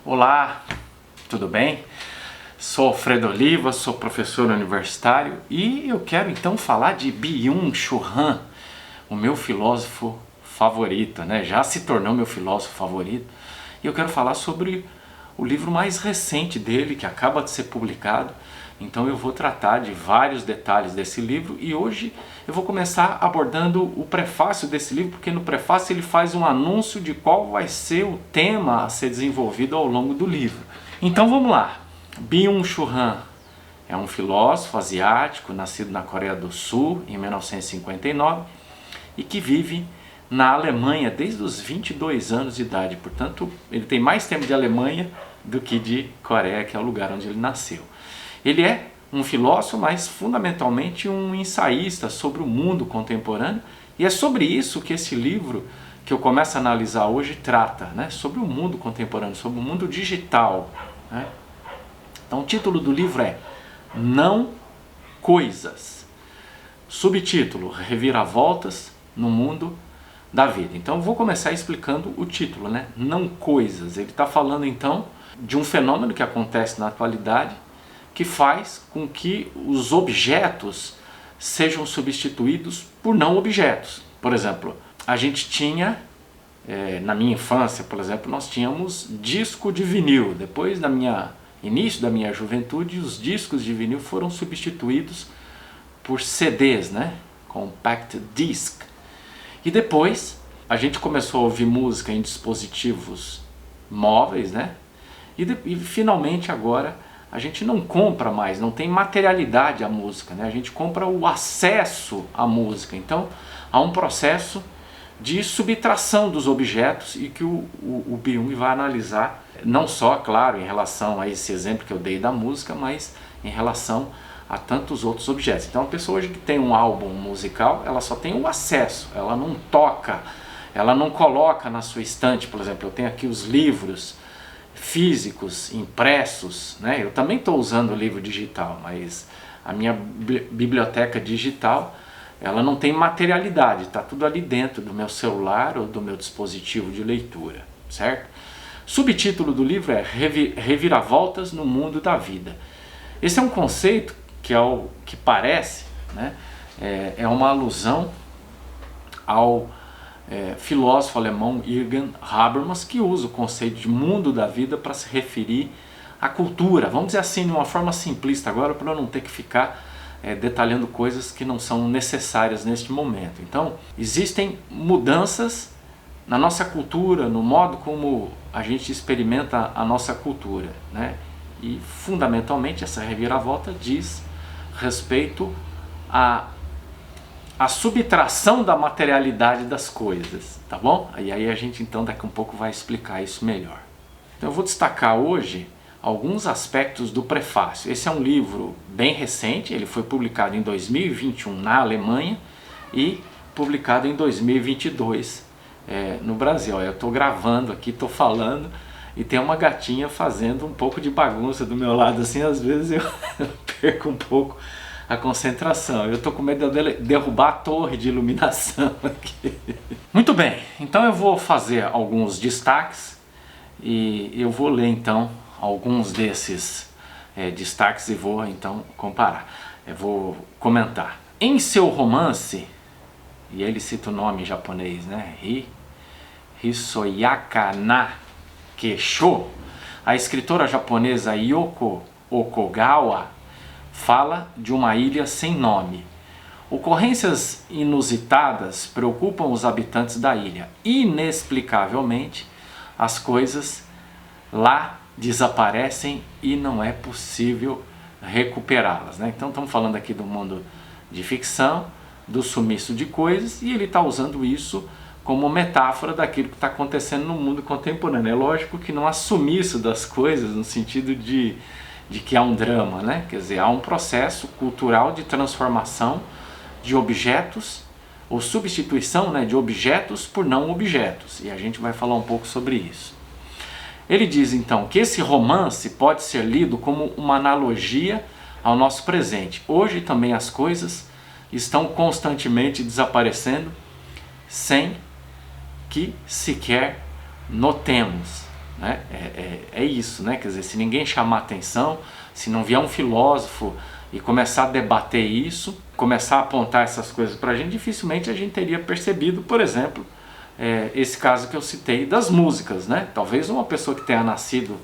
Olá, tudo bem? Sou Alfredo Oliva, sou professor universitário e eu quero então falar de Byung-Chul Han, o meu filósofo favorito, né? Já se tornou meu filósofo favorito. E eu quero falar sobre o livro mais recente dele, que acaba de ser publicado. Então eu vou tratar de vários detalhes desse livro e hoje eu vou começar abordando o prefácio desse livro, porque no prefácio ele faz um anúncio de qual vai ser o tema a ser desenvolvido ao longo do livro. Então vamos lá. Byung-Chul Han é um filósofo asiático, nascido na Coreia do Sul em 1959 e que vive na Alemanha desde os 22 anos de idade. Portanto, ele tem mais tempo de Alemanha do que de Coreia, que é o lugar onde ele nasceu. Ele é um filósofo, mas fundamentalmente um ensaísta sobre o mundo contemporâneo, e é sobre isso que esse livro que eu começo a analisar hoje trata, né? Sobre o mundo contemporâneo, sobre o mundo digital, né? Então o título do livro é Não Coisas. Subtítulo: Reviravoltas no mundo da vida. Então eu vou começar explicando o título, né? Não coisas. Ele está falando então de um fenômeno que acontece na atualidade, que faz com que os objetos sejam substituídos por não objetos. Por exemplo, a gente tinha, na minha infância, por exemplo, nós tínhamos disco de vinil. Depois, início da minha juventude, os discos de vinil foram substituídos por CDs, né? Compact Disc. E depois a gente começou a ouvir música em dispositivos móveis, né? E finalmente agora a gente não compra mais, não tem materialidade à música, né? A gente compra o acesso à música. Então há um processo de subtração dos objetos e que o Byung vai analisar, não só, claro, em relação a esse exemplo que eu dei da música, mas em relação a tantos outros objetos. Então a pessoa hoje que tem um álbum musical, ela só tem o acesso, ela não toca, ela não coloca na sua estante. Por exemplo, eu tenho aqui os livros físicos, impressos, né? Eu também estou usando o livro digital, mas a minha biblioteca digital, ela não tem materialidade, está tudo ali dentro do meu celular ou do meu dispositivo de leitura, certo? Subtítulo do livro é Reviravoltas no Mundo da Vida. Esse é um conceito que, ao que parece, né, é uma alusão ao filósofo alemão Jürgen Habermas, que usa o conceito de mundo da vida para se referir à cultura. Vamos dizer assim, de uma forma simplista agora, para eu não ter que ficar detalhando coisas que não são necessárias neste momento. Então, existem mudanças na nossa cultura, no modo como a gente experimenta a nossa cultura, né? E fundamentalmente essa reviravolta diz respeito à subtração da materialidade das coisas, tá bom? E aí a gente então daqui a um pouco vai explicar isso melhor. Então eu vou destacar hoje alguns aspectos do prefácio. Esse é um livro bem recente, ele foi publicado em 2021 na Alemanha e publicado em 2022 no Brasil. Eu estou gravando aqui, estou falando e tem uma gatinha fazendo um pouco de bagunça do meu lado, assim, às vezes eu perco um pouco a concentração. Eu estou com medo de derrubar a torre de iluminação aqui. Muito bem, então eu vou fazer alguns destaques e eu vou ler então alguns desses destaques e vou então comparar. Eu vou comentar. Em seu romance, e ele cita o nome em japonês, né? Hisoyaka na Keisho, a escritora japonesa Yoko Okugawa fala de uma ilha sem nome. Ocorrências inusitadas preocupam os habitantes da ilha. Inexplicavelmente, as coisas lá desaparecem e não é possível recuperá-las, né? Então estamos falando aqui do mundo de ficção, do sumiço de coisas, e ele está usando isso como metáfora daquilo que está acontecendo no mundo contemporâneo. É lógico que não há sumiço das coisas no sentido de que há um drama, né? Quer dizer, há um processo cultural de transformação de objetos, ou substituição, né, de objetos por não objetos, e a gente vai falar um pouco sobre isso. Ele diz então que esse romance pode ser lido como uma analogia ao nosso presente. Hoje também as coisas estão constantemente desaparecendo sem que sequer notemos, né? É isso, né? Quer dizer, se ninguém chamar atenção, se não vier um filósofo e começar a debater isso, começar a apontar essas coisas para a gente, dificilmente a gente teria percebido, por exemplo, esse caso que eu citei das músicas, né? Talvez uma pessoa que tenha nascido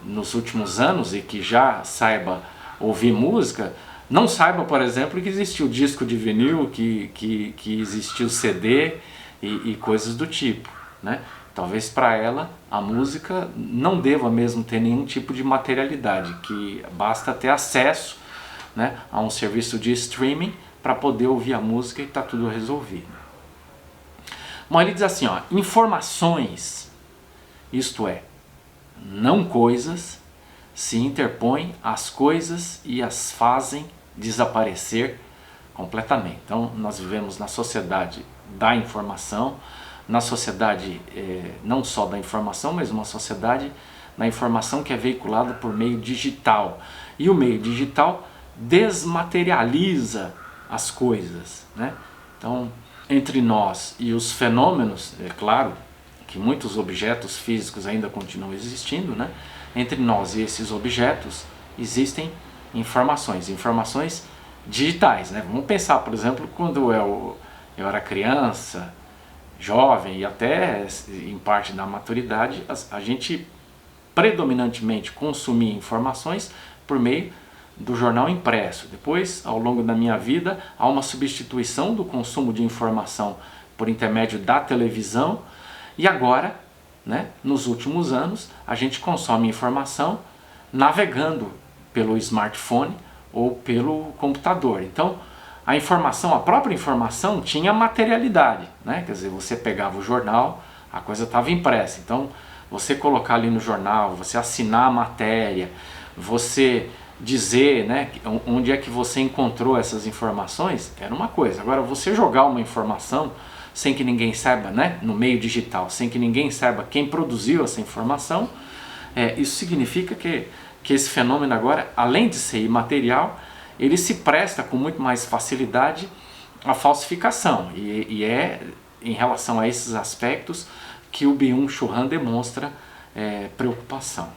nos últimos anos e que já saiba ouvir música, não saiba, por exemplo, que existiu disco de vinil, que existiu CD e coisas do tipo, né? Talvez para ela a música não deva mesmo ter nenhum tipo de materialidade, que basta ter acesso, né, a um serviço de streaming para poder ouvir a música e está tudo resolvido. Bom, ele diz assim, ó, informações, isto é, não coisas, se interpõem às coisas e as fazem desaparecer completamente. Então nós vivemos na sociedade da informação, na sociedade não só da informação, mas uma sociedade da informação que é veiculada por meio digital. E o meio digital desmaterializa as coisas, né? Então, entre nós e os fenômenos, é claro que muitos objetos físicos ainda continuam existindo, né? Entre nós e esses objetos existem informações digitais, né? Vamos pensar, por exemplo, quando eu era criança, jovem e até em parte da maturidade, a gente predominantemente consumia informações por meio do jornal impresso. Depois, ao longo da minha vida, há uma substituição do consumo de informação por intermédio da televisão e agora, né, nos últimos anos, a gente consome informação navegando pelo smartphone ou pelo computador. Então, a informação, a própria informação tinha materialidade, né? Quer dizer, você pegava o jornal, a coisa estava impressa, então você colocar ali no jornal, você assinar a matéria, você dizer, né, onde é que você encontrou essas informações, era uma coisa. Agora, você jogar uma informação sem que ninguém saiba, né, no meio digital, sem que ninguém saiba quem produziu essa informação, isso significa que esse fenômeno agora, além de ser imaterial, ele se presta com muito mais facilidade à falsificação. E é em relação a esses aspectos que o Byung-Chul Han demonstra preocupação.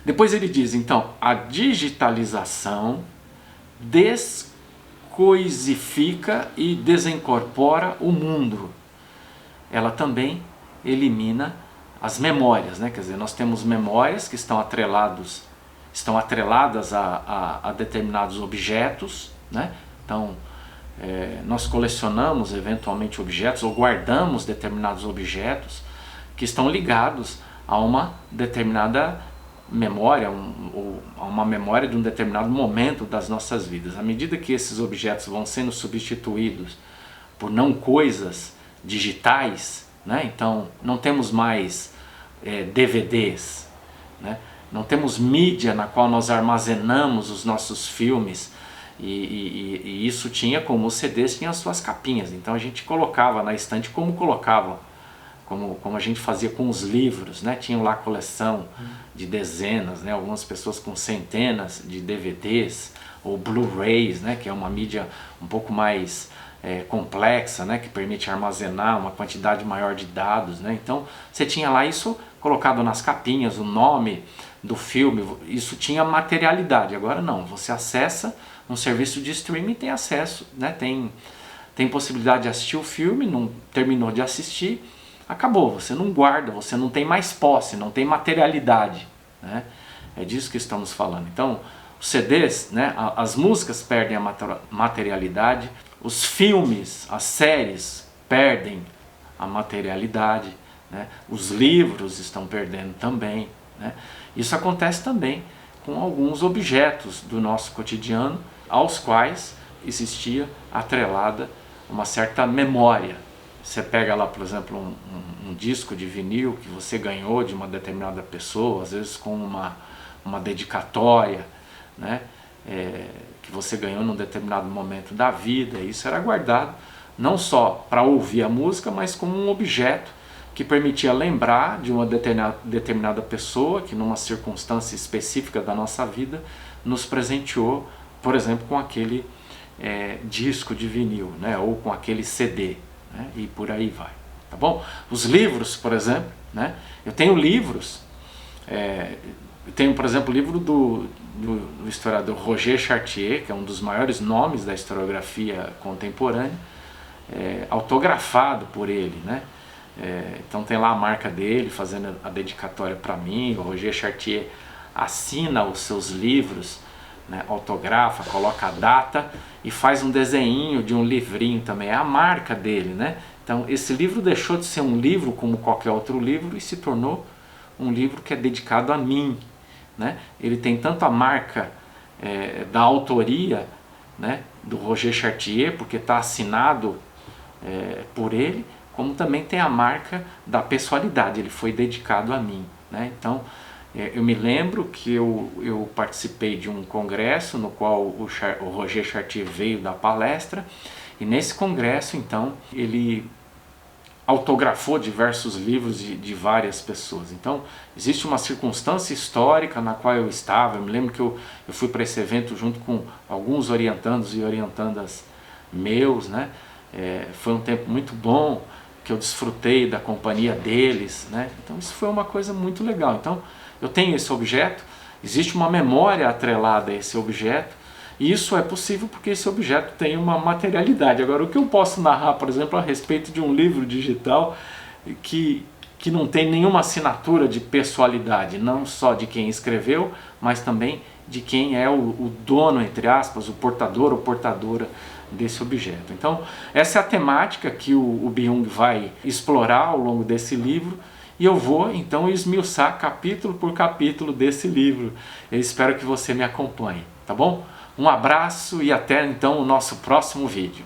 Depois ele diz, então, a digitalização descoisifica e desincorpora o mundo. Ela também elimina as memórias, né? Quer dizer, nós temos memórias que estão atreladas a determinados objetos, né? Então, nós colecionamos eventualmente objetos ou guardamos determinados objetos que estão ligados a uma determinada memória, ou a uma memória de um determinado momento das nossas vidas. À medida que esses objetos vão sendo substituídos por não coisas digitais, né? Então não temos mais DVDs, né? Não temos mídia na qual nós armazenamos os nossos filmes, e isso tinha, como os CDs tinham as suas capinhas, então a gente colocava na estante como a gente fazia com os livros, né? Tinham lá coleção de dezenas, né? Algumas pessoas com centenas de DVDs ou Blu-rays, né? Que é uma mídia um pouco mais complexa, né? Que permite armazenar uma quantidade maior de dados, né? Então você tinha lá isso colocado nas capinhas, o nome do filme, isso tinha materialidade. Agora não, você acessa um serviço de streaming e tem acesso, né? Tem possibilidade de assistir o filme, não terminou de assistir, acabou, você não guarda, você não tem mais posse, não tem materialidade, né? É disso que estamos falando. Então, os CDs, né, as músicas perdem a materialidade, os filmes, as séries perdem a materialidade, né? Os livros estão perdendo também, né? Isso acontece também com alguns objetos do nosso cotidiano, aos quais existia atrelada uma certa memória. Você pega lá, por exemplo, um disco de vinil que você ganhou de uma determinada pessoa, às vezes com uma dedicatória, né, que você ganhou num determinado momento da vida. Isso era guardado não só para ouvir a música, mas como um objeto que permitia lembrar de uma determinada pessoa que numa circunstância específica da nossa vida nos presenteou, por exemplo, com aquele disco de vinil, né, ou com aquele CD, né, e por aí vai. tá bom? Os livros, por exemplo, né? Eu tenho livros, eu tenho, por exemplo, o livro do historiador Roger Chartier, que é um dos maiores nomes da historiografia contemporânea, autografado por ele, né? Então tem lá a marca dele fazendo a dedicatória para mim. O Roger Chartier assina os seus livros, né, autografa, coloca a data e faz um desenho de um livrinho também, é a marca dele, né? Então esse livro deixou de ser um livro como qualquer outro livro e se tornou um livro que é dedicado a mim, né? Ele tem tanto a marca da autoria, né, do Roger Chartier, porque está assinado por ele, como também tem a marca da pessoalidade, ele foi dedicado a mim, né? Então eu me lembro que eu participei de um congresso no qual o Roger Chartier veio dar palestra, e nesse congresso então ele autografou diversos livros de várias pessoas. Então existe uma circunstância histórica na qual eu estava. Eu me lembro que eu fui para esse evento junto com alguns orientandos e orientandas meus, né? Foi um tempo muito bom, que eu desfrutei da companhia deles, né? Então isso foi uma coisa muito legal. Então eu tenho esse objeto, existe uma memória atrelada a esse objeto, e isso é possível porque esse objeto tem uma materialidade. Agora, o que eu posso narrar, por exemplo, a respeito de um livro digital que não tem nenhuma assinatura de pessoalidade, não só de quem escreveu, mas também de quem é o dono, entre aspas, o portador ou portadora desse objeto. Então, essa é a temática que o Byung vai explorar ao longo desse livro, e eu vou então esmiuçar capítulo por capítulo desse livro. Eu espero que você me acompanhe, tá bom? Um abraço e até então o nosso próximo vídeo.